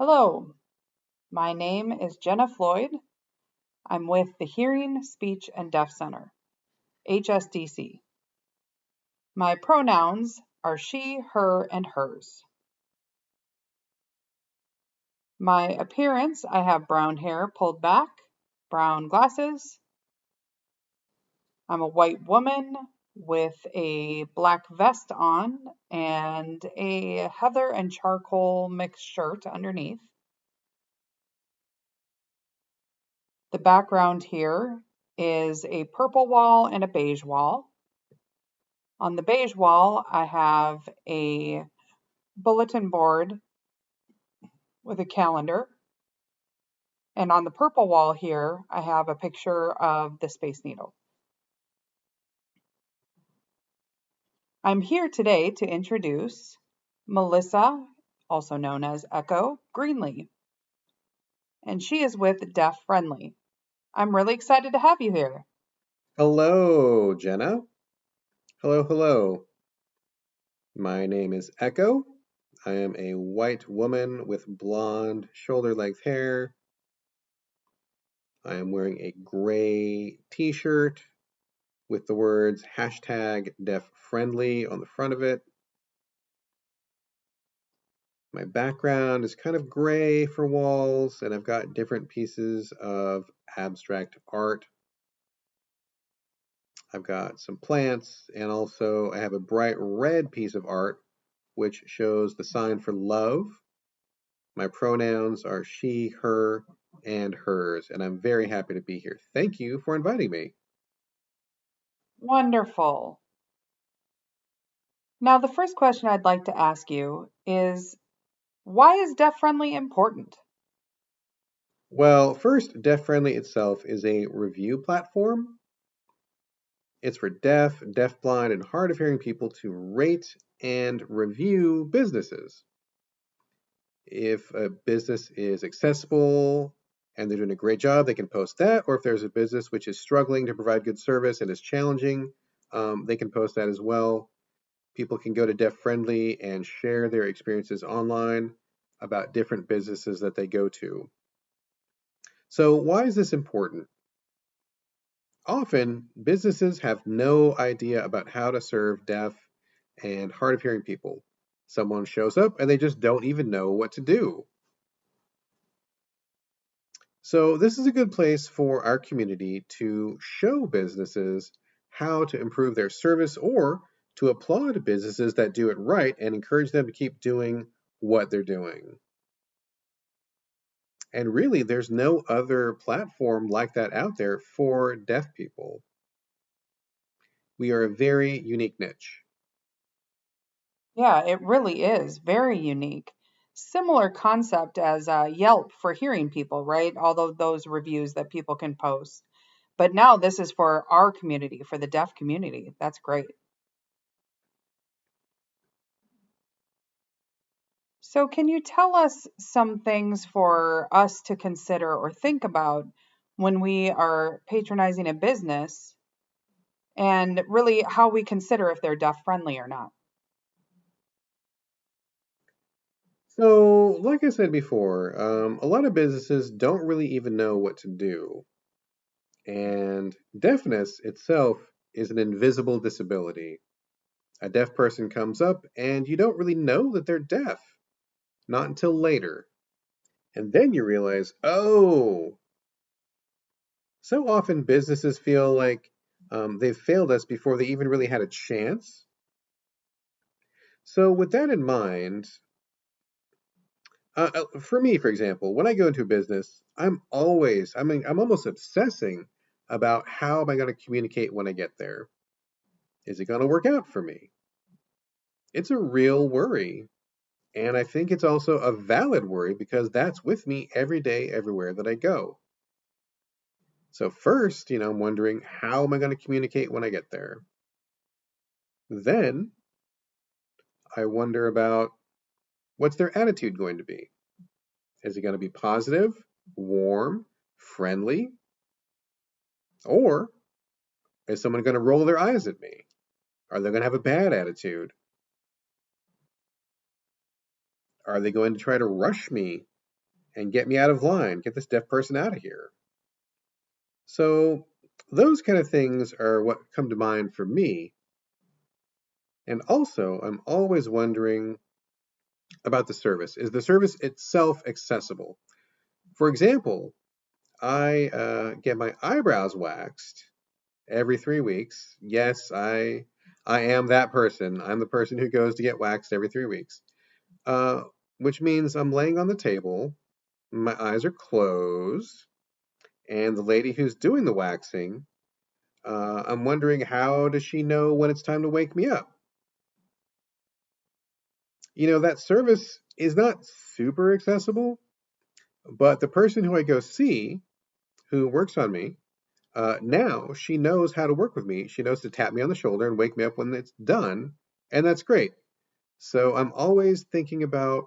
Hello, my name is Jena Floyd. I'm with the Hearing, Speech, and Deaf Center, HSDC. My pronouns are she, her, and hers. My appearance, I have brown hair pulled back, brown glasses. I'm a white woman with a black vest on and a heather and charcoal mixed shirt underneath. The background here is a purple wall and a beige wall. On the beige wall, I have a bulletin board with a calendar. And on the purple wall here, I have a picture of the Space Needle. I'm here today to introduce Melissa, also known as Echo Greenlee. And she is with DEAFFRIENDLY. I'm really excited to have you here. Hello, Jena. Hello. My name is Echo. I am a white woman with blonde shoulder-length hair. I am wearing a gray t-shirt with the words #DeafFriendly on the front of it. My background is kind of gray for walls, and I've got different pieces of abstract art. I've got some plants, and also I have a bright red piece of art which shows the sign for love. My pronouns are she, her, and hers, and I'm very happy to be here. Thank you for inviting me. Wonderful. Now, the first question I'd like to ask you is, why is DEAFFRIENDLY important? Well, first, DeafFriendly itself is a review platform. It's for deaf, deafblind, and hard of hearing people to rate and review businesses. If a business is accessible and they're doing a great job, they can post that. Or if there's a business which is struggling to provide good service and is challenging, they can post that as well. People can go to DeafFriendly and share their experiences online about different businesses that they go to. So why is this important? Often, businesses have no idea about how to serve deaf and hard of hearing people. Someone shows up and they just don't even know what to do. So this is a good place for our community to show businesses how to improve their service or to applaud businesses that do it right and encourage them to keep doing what they're doing. And really, there's no other platform like that out there for deaf people. We are a very unique niche. Yeah, it really is very unique. Similar concept as Yelp for hearing people, right? Although those reviews that people can post. But now this is for our community, for the deaf community. That's great. So can you tell us some things for us to consider or think about when we are patronizing a business and really how we consider if they're deaf friendly or not? So, like I said before, a lot of businesses don't really even know what to do. And deafness itself is an invisible disability. A deaf person comes up and you don't really know that they're deaf, not until later. And then you realize, oh, so often businesses feel like they've failed us before they even really had a chance. So, with that in mind, for me, for example, when I go into a business, I'm almost obsessing about how am I going to communicate when I get there? Is it going to work out for me? It's a real worry. And I think it's also a valid worry because that's with me every day, everywhere that I go. So first, I'm wondering how am I going to communicate when I get there? Then I wonder about what's their attitude going to be? Is it going to be positive, warm, friendly? Or is someone going to roll their eyes at me? Are they going to have a bad attitude? Are they going to try to rush me and get me out of line, get this deaf person out of here. So, those kind of things are what come to mind for me. And also, I'm always wondering about the service. Is the service itself accessible? For example, I get my eyebrows waxed every 3 weeks. Yes, I am that person. I'm the person who goes to get waxed every 3 weeks, uh, which means I'm laying on the table, my eyes are closed, and the lady who's doing the waxing, I'm wondering how does she know when it's time to wake me up? That service is not super accessible, but the person who I go see, who works on me, now she knows how to work with me. She knows to tap me on the shoulder and wake me up when it's done, and that's great. So I'm always thinking about,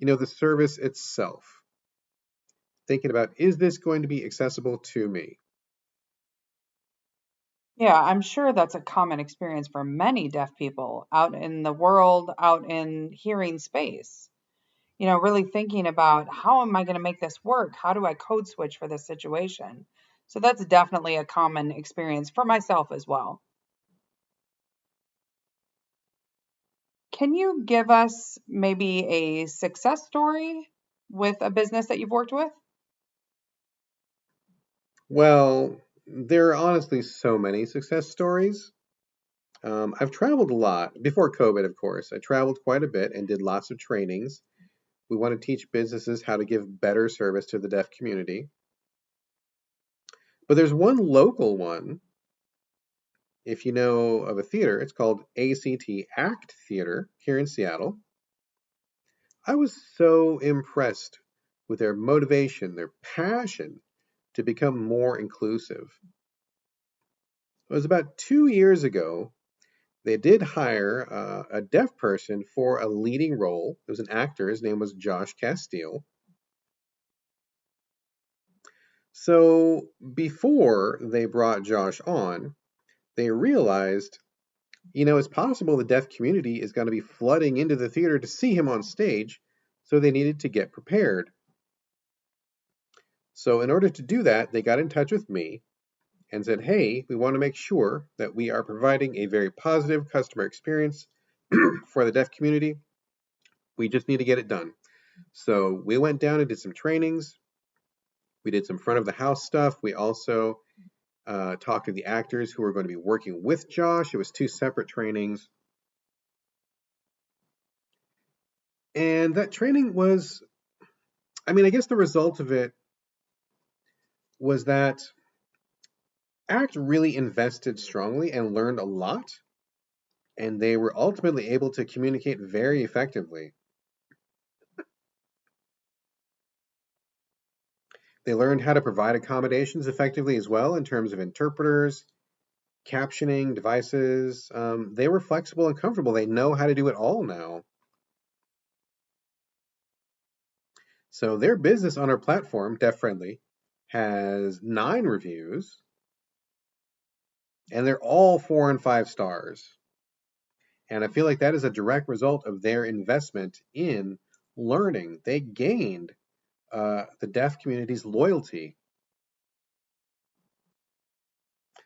the service itself. Thinking about, is this going to be accessible to me? Yeah, I'm sure that's a common experience for many deaf people out in the world, out in hearing space. Really thinking about how am I going to make this work? How do I code switch for this situation? So that's definitely a common experience for myself as well. Can you give us maybe a success story with a business that you've worked with? Well, there are honestly so many success stories. I've traveled a lot before COVID, of course. I traveled quite a bit and did lots of trainings. We want to teach businesses how to give better service to the deaf community. But there's one local one. If you know of a theater, it's called ACT Theater here in Seattle. I was so impressed with their motivation, their passion to become more inclusive. It was about 2 years ago. They did hire a deaf person for a leading role. It was an actor. His name was Josh Castile. So before they brought Josh on, they realized, it's possible the deaf community is going to be flooding into the theater to see him on stage, so they needed to get prepared. So, in order to do that, they got in touch with me and said, hey, we want to make sure that we are providing a very positive customer experience for the deaf community. We just need to get it done. So, we went down and did some trainings. We did some front of the house stuff. We also talked to the actors who were going to be working with Josh. It was two separate trainings. And that training was, I guess the result of it was that ACT really invested strongly and learned a lot, and they were ultimately able to communicate very effectively. They learned how to provide accommodations effectively as well in terms of interpreters, captioning, devices. They were flexible and comfortable. They know how to do it all now. So their business on our platform, Deaf Friendly, has 9 reviews, and they're all 4 and 5 stars. And I feel like that is a direct result of their investment in learning. They gained the deaf community's loyalty.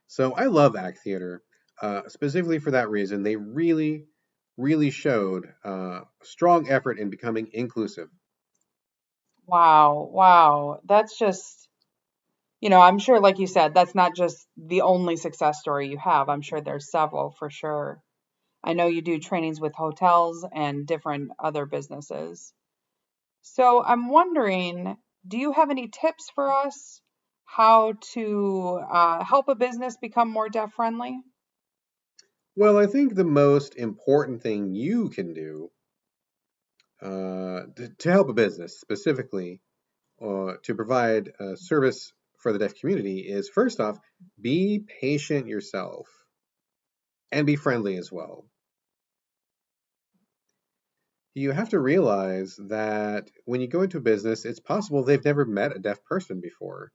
So I love ACT Theater, specifically for that reason. They really, really showed strong effort in becoming inclusive. Wow, wow. That's just, I'm sure, like you said, that's not just the only success story you have. I'm sure there's several for sure. I know you do trainings with hotels and different other businesses. So I'm wondering, do you have any tips for us how to help a business become more deaf friendly? Well, I think the most important thing you can do to help a business specifically to provide service for the deaf community is first off, be patient yourself and be friendly as well. You have to realize that when you go into a business, it's possible they've never met a deaf person before.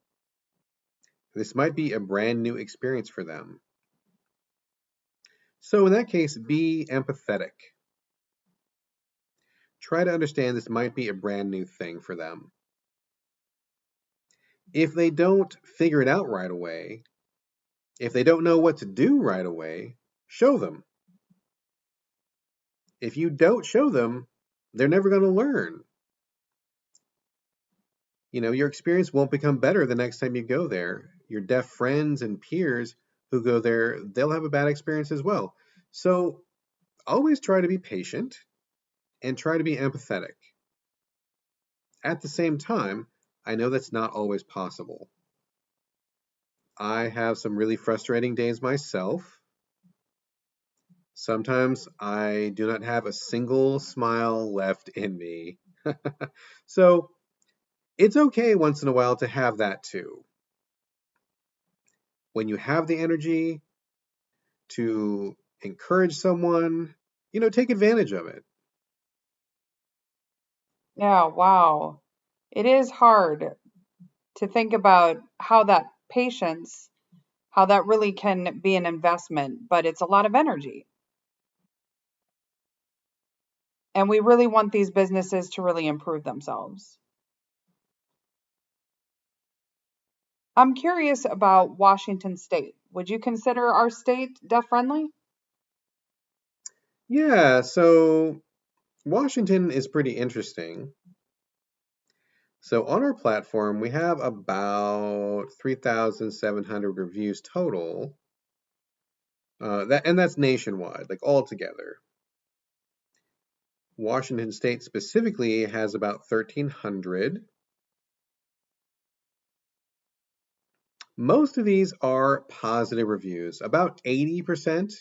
This might be a brand new experience for them. So, in that case, be empathetic. Try to understand this might be a brand new thing for them. If they don't figure it out right away, if they don't know what to do right away, show them. If you don't show them, they're never going to learn. Your experience won't become better the next time you go there. Your deaf friends and peers who go there, they'll have a bad experience as well. So always try to be patient and try to be empathetic. At the same time, I know that's not always possible. I have some really frustrating days myself. Sometimes I do not have a single smile left in me. So it's okay once in a while to have that too. When you have the energy to encourage someone, take advantage of it. Yeah, wow. It is hard to think about how that patience, how that really can be an investment, but it's a lot of energy. And we really want these businesses to really improve themselves. I'm curious about Washington State. Would you consider our state deaf friendly? Yeah, so Washington is pretty interesting. So on our platform, we have about 3,700 reviews total. That's nationwide, like all together. Washington State specifically has about 1,300. Most of these are positive reviews. About 80%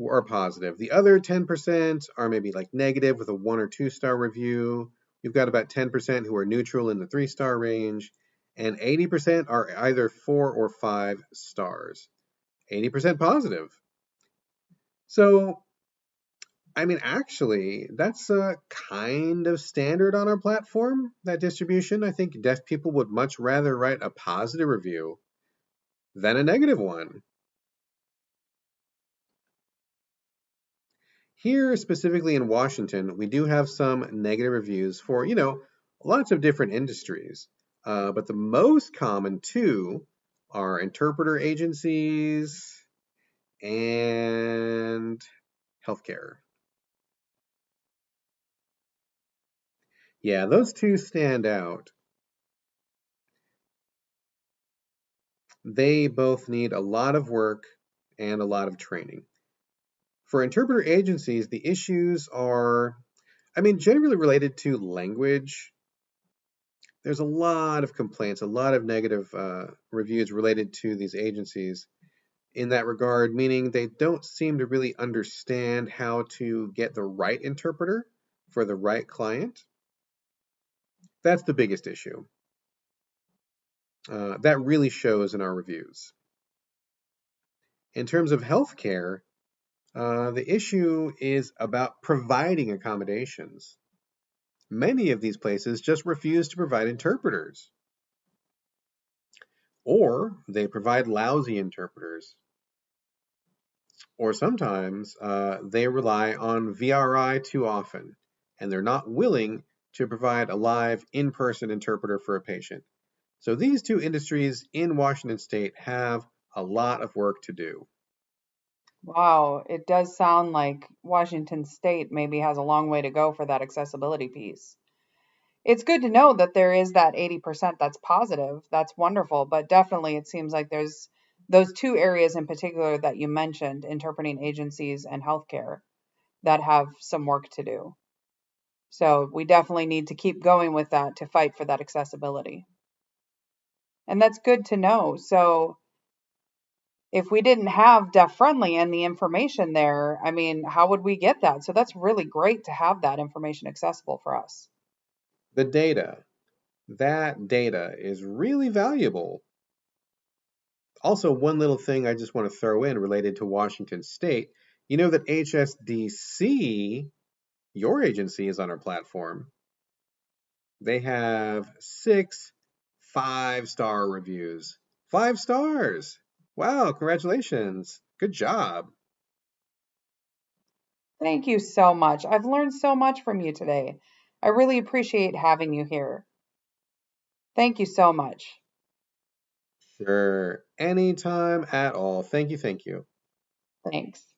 are positive. The other 10% are maybe like negative with a 1 or 2 star review. You've got about 10% who are neutral in the 3-star range, and 80% are either 4 or 5 stars. 80% positive. So, I mean, actually, that's kind of standard on our platform, that distribution. I think deaf people would much rather write a positive review than a negative one. Here, specifically in Washington, we do have some negative reviews for, lots of different industries. But the most common two are interpreter agencies and healthcare. Yeah, those two stand out. They both need a lot of work and a lot of training. For interpreter agencies, the issues are, generally related to language. There's a lot of complaints, a lot of negative reviews related to these agencies in that regard, meaning they don't seem to really understand how to get the right interpreter for the right client. That's the biggest issue. That really shows in our reviews. In terms of healthcare, the issue is about providing accommodations. Many of these places just refuse to provide interpreters, or they provide lousy interpreters. Or sometimes they rely on VRI too often, and they're not willing to provide a live in person interpreter for a patient. So these two industries in Washington state have a lot of work to do. Wow, it does sound like Washington State maybe has a long way to go for that accessibility piece. It's good to know that there is that 80% that's positive. That's wonderful, but definitely it seems like there's those two areas in particular that you mentioned, interpreting agencies and healthcare, that have some work to do. So we definitely need to keep going with that to fight for that accessibility. And that's good to know. So if we didn't have deaf friendly and the information there, I mean, how would we get that? So that's really great to have that information accessible for us. The data, that data is really valuable. Also, one little thing I just want to throw in related to Washington state, you know that HSDC, your agency, is on our platform. They have 6 5-star reviews. 5 stars. Wow, congratulations. Good job. Thank you so much. I've learned so much from you today. I really appreciate having you here. Thank you so much. Sure, anytime at all. Thank you, thank you. Thanks.